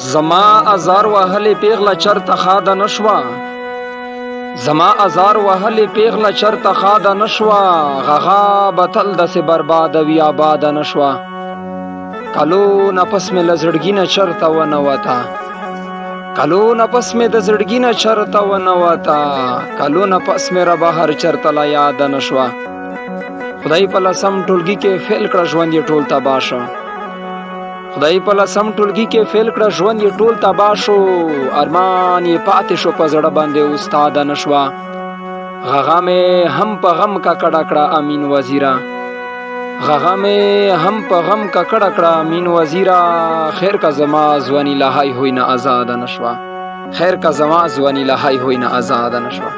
زما ازار وهلې پیغله چرته خاده نشوه، زما ازار وهلې پیغله چرته خاده نشوه، غغا به تل داسې برباده وي آباده نشوه. کلونه پس مې له زړګي نه چرته ونوته، کلونه پس مې د زړګي نه چرته ونوته، کلونه پس مې را بهر چرته لا یاده نشوه. خدای په لسم ټولګي کې فیل کړه ژوند یې ټول تباه شو، خدای په لسم ټولګي کې فیل کړه ژوند یې ټول تباه شو، ارمان یې پاتې شو په زړه باندې استاده نشوه. غغا مې هم په غم ککړه کړه امین وزیره، غغا مې هم په غم ککړه کړه امین وزیره، خیر که زما ځواني له های هوی نه آزاده نشوه، خیر که زما ځواني له های هوی نه آزاده نشوه.